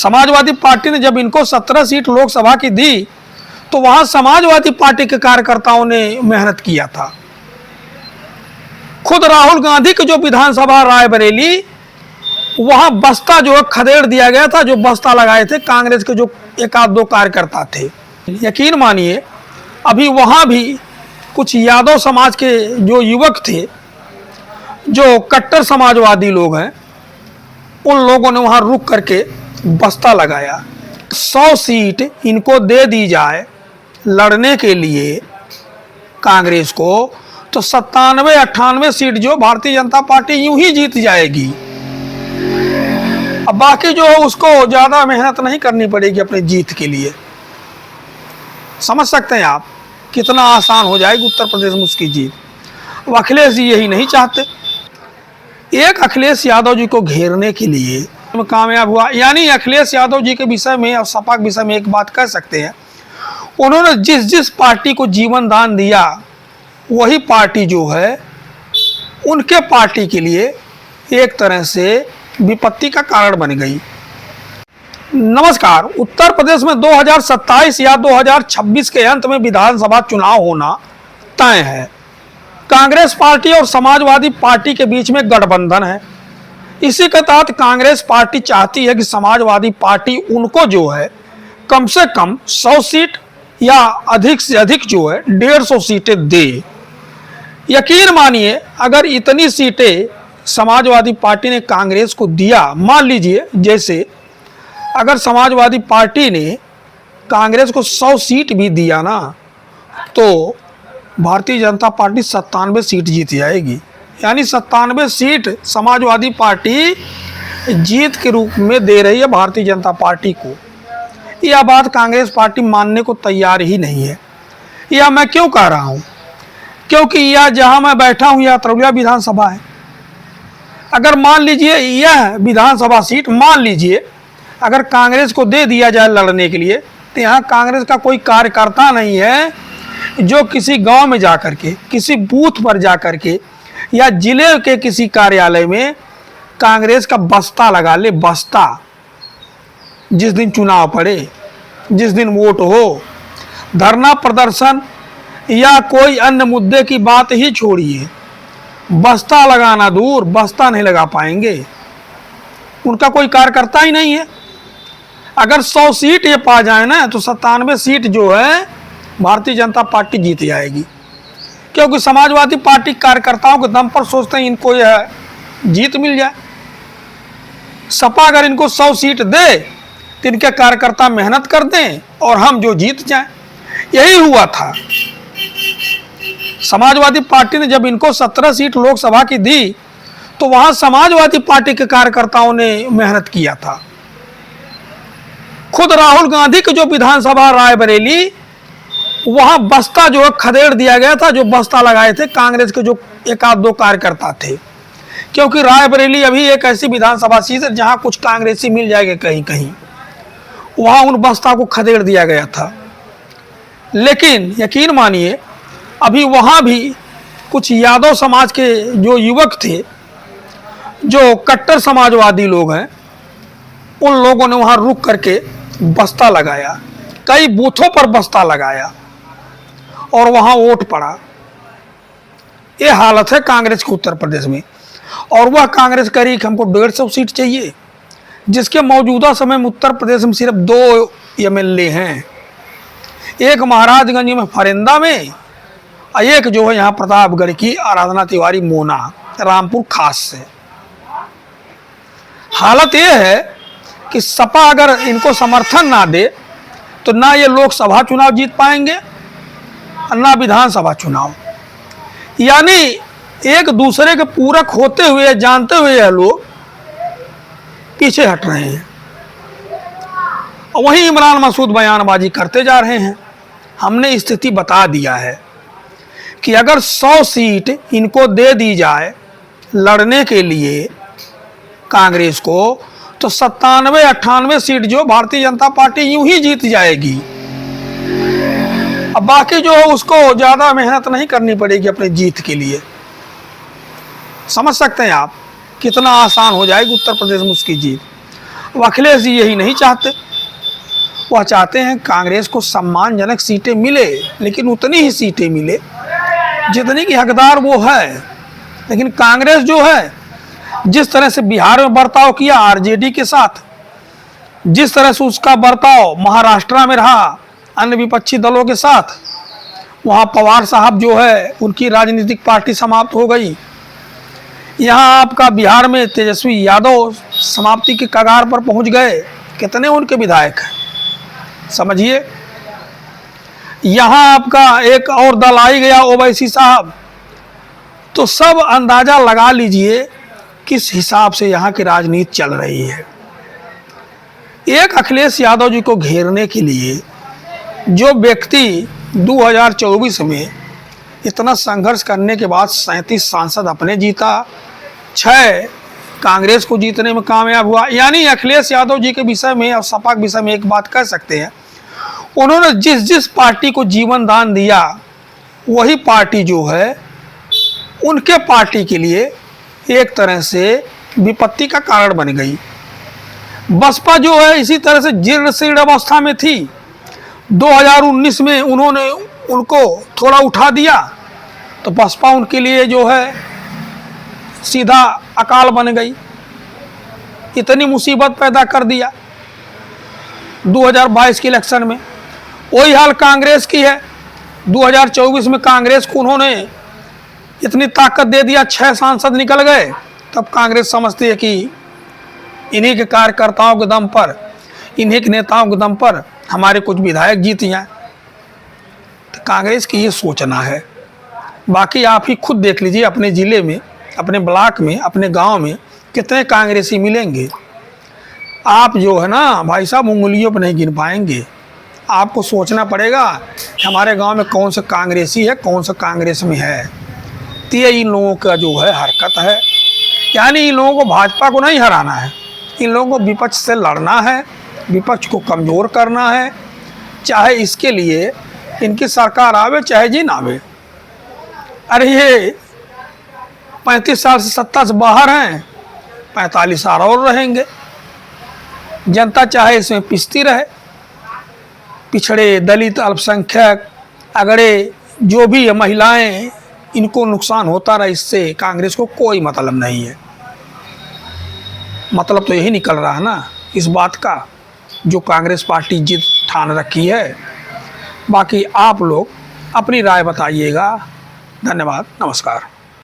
Samajwadi party ने जब इनको 17 सीट लोकसभा की दी तो वहां समाजवादी पार्टी के कार्यकर्ताओं ने मेहनत किया था। खुद राहुल गांधी के जो विधानसभा रायबरेली, वहां बस्ता जो है खदेड़ दिया गया था, जो बस्ता लगाए थे कांग्रेस के जो एक आध दो कार्यकर्ता थे। यकीन मानिए अभी वहां भी कुछ यादव समाज के जो युवक थे, जो कट्टर समाजवादी लोग हैं, उन लोगों ने वहां रुक करके बस्ता लगाया। 100 सीट इनको दे दी जाए लड़ने के लिए कांग्रेस को, तो 97-98 सीट जो भारतीय जनता पार्टी यूं ही जीत जाएगी। अब बाकी जो है उसको ज्यादा मेहनत नहीं करनी पड़ेगी अपनी जीत के लिए। समझ सकते हैं आप कितना आसान हो जाएगी उत्तर प्रदेश में उसकी जीत। अब अखिलेश जी यही नहीं चाहते। एक अखिलेश यादव जी को घेरने के लिए कामयाब हुआ। यानी अखिलेश यादव जी के विषय में और सपा के विषय में एक बात कह सकते हैं, उन्होंने जिस जिस पार्टी को जीवन दान दिया वही पार्टी जो है उनके पार्टी के लिए एक तरह से विपत्ति का कारण बन गई। नमस्कार। उत्तर प्रदेश में 2027 या 2026 के अंत में विधानसभा चुनाव होना तय है। कांग्रेस पार्टी और समाजवादी पार्टी के बीच में गठबंधन है। इसी के तहत कांग्रेस पार्टी चाहती है कि समाजवादी पार्टी उनको जो है कम से कम 100 सीट या अधिक से अधिक जो है 150 सीटें दे। यकीन मानिए अगर इतनी सीटें समाजवादी पार्टी ने कांग्रेस को दिया, मान लीजिए जैसे अगर समाजवादी पार्टी ने कांग्रेस को 100 सीट भी दिया ना, तो भारतीय जनता पार्टी 97 सीट जीत जाएगी। यानी 97 सीट समाजवादी पार्टी जीत के रूप में दे रही है भारतीय जनता पार्टी को। यह बात कांग्रेस पार्टी मानने को तैयार ही नहीं है। यह मैं क्यों कह रहा हूं? क्योंकि यह जहां मैं बैठा हूं यह तरौलिया विधानसभा है। अगर मान लीजिए यह विधानसभा सीट मान लीजिए अगर कांग्रेस को दे दिया जाए लड़ने के लिए, तो यहाँ कांग्रेस का कोई कार्यकर्ता नहीं है जो किसी गांव में जाकर के, किसी बूथ पर जाकर के या जिले के किसी कार्यालय में कांग्रेस का बस्ता लगा ले। बस्ता जिस दिन चुनाव पड़े, जिस दिन वोट हो, धरना प्रदर्शन या कोई अन्य मुद्दे की बात ही छोड़िए, बस्ता लगाना दूर, बस्ता नहीं लगा पाएंगे। उनका कोई कार्यकर्ता ही नहीं है। अगर 100 सीट ये पा जाए ना, तो 97 सीट जो है भारतीय जनता पार्टी जीत जाएगी। क्योंकि समाजवादी पार्टी कार्यकर्ताओं के दम पर सोचते हैं इनको यह जीत मिल जाए। सपा अगर इनको 100 सीट दे तो इनके कार्यकर्ता मेहनत कर दें और हम जो जीत जाएं। यही हुआ था। समाजवादी पार्टी ने जब इनको 17 सीट लोकसभा की दी तो वहां समाजवादी पार्टी के कार्यकर्ताओं ने मेहनत किया था। खुद राहुल गांधी के जो विधानसभा रायबरेली, वहां बस्ता जो है खदेड़ दिया गया था, जो बस्ता लगाए थे कांग्रेस के जो एक आध दो कार्यकर्ता थे। क्योंकि रायबरेली अभी एक ऐसी विधानसभा सीट है जहां कुछ कांग्रेसी मिल जाएंगे कहीं कहीं, वहां उन बस्ता को खदेड़ दिया गया था। लेकिन यकीन मानिए अभी वहां भी कुछ यादव समाज के जो युवक थे, जो कट्टर समाजवादी लोग हैं, उन लोगों ने वहां रुक करके बस्ता लगाया। कई बूथों पर बस्ता लगाया और वहां वोट पड़ा। यह हालत है कांग्रेस के उत्तर प्रदेश में। और वह कांग्रेस कह रही कि हमको 150 सीट चाहिए, जिसके मौजूदा समय में उत्तर प्रदेश में सिर्फ 2 MLA हैं। एक महाराजगंज में फरिंदा में और एक जो है यहाँ प्रतापगढ़ की आराधना तिवारी मोना रामपुर खास से। हालत यह है कि सपा अगर इनको समर्थन ना दे तो ना ये लोकसभा चुनाव जीत पाएंगे और ना विधानसभा चुनाव। यानी एक दूसरे के पूरक होते हुए, जानते हुए यह लोग पीछे हट रहे हैं और वहीं इमरान मसूद बयानबाजी करते जा रहे हैं। हमने स्थिति बता दिया है कि अगर 100 सीट इनको दे दी जाए लड़ने के लिए कांग्रेस को, तो 97-98 सीट जो भारतीय जनता पार्टी यूं ही जीत जाएगी। अब बाकी जो है उसको ज्यादा मेहनत नहीं करनी पड़ेगी अपनी जीत के लिए। समझ सकते हैं आप कितना आसान हो जाएगी उत्तर प्रदेश में उसकी जीत। वो अखिलेश जी यही नहीं चाहते। वह चाहते हैं कांग्रेस को सम्मानजनक सीटें मिले, लेकिन उतनी ही सीटें मिले जितनी की हकदार वो है। लेकिन कांग्रेस जो है, जिस तरह से बिहार में बर्ताव किया आरजेडी के साथ, जिस तरह से उसका बर्ताव महाराष्ट्र में रहा अन्य विपक्षी दलों के साथ, वहाँ पवार साहब जो है उनकी राजनीतिक पार्टी समाप्त हो गई। यहाँ आपका बिहार में तेजस्वी यादव समाप्ति के कगार पर पहुँच गए। कितने उनके विधायक हैं समझिए। यहाँ आपका एक और दल आ ही गया ओवैसी साहब। तो सब अंदाजा लगा लीजिए किस हिसाब से यहाँ की राजनीति चल रही है। एक अखिलेश यादव जी को घेरने के लिए जो व्यक्ति 2024 में इतना संघर्ष करने के बाद 37 सांसद अपने जीता, 6 कांग्रेस को जीतने में कामयाब हुआ। यानी अखिलेश यादव जी के विषय में और सपा के विषय में एक बात कह सकते हैं, उन्होंने जिस जिस पार्टी को जीवन दान दिया वही पार्टी जो है उनके पार्टी के लिए एक तरह से विपत्ति का कारण बन गई। बसपा जो है इसी तरह से जीर्ण शीर्ण अवस्था में थी। 2019 में उन्होंने उनको थोड़ा उठा दिया तो बसपा उनके लिए जो है सीधा अकाल बन गई, इतनी मुसीबत पैदा कर दिया। 2022 के इलेक्शन में वही हाल कांग्रेस की है। 2024 में कांग्रेस को उन्होंने इतनी ताकत दे दिया, 6 सांसद निकल गए। तब कांग्रेस समझती है कि इन्हीं के कार्यकर्ताओं के दम पर, इन्हीं के नेताओं के दम पर हमारे कुछ विधायक जीत जाएं। तो कांग्रेस की ये सोचना है। बाकी आप ही खुद देख लीजिए, अपने ज़िले में, अपने ब्लॉक में, अपने गांव में कितने कांग्रेसी मिलेंगे। आप जो है ना भाई साहब उंगलियों पर नहीं गिन पाएंगे। आपको सोचना पड़ेगा कि हमारे गांव में कौन सा कांग्रेसी है, कौन सा कांग्रेस में है। तो ये इन लोगों का जो है हरकत है। यानी इन लोगों को भाजपा को नहीं हराना है, इन लोगों को विपक्ष से लड़ना है, विपक्ष को कमज़ोर करना है। चाहे इसके लिए इनकी सरकार आवे चाहे जी ना आवे। अरे ये 35 साल से सत्ता से बाहर हैं, 45 साल और रहेंगे। जनता चाहे इसमें पिसती रहे। पिछड़े, दलित, अल्पसंख्यक, अगड़े, जो भी है, महिलाएं, इनको नुकसान होता रहा। इससे कांग्रेस को कोई मतलब नहीं है। मतलब तो यही निकल रहा है ना इस बात का, जो कांग्रेस पार्टी जिद ठान रखी है। बाकी आप लोग अपनी राय बताइएगा। धन्यवाद, नमस्कार।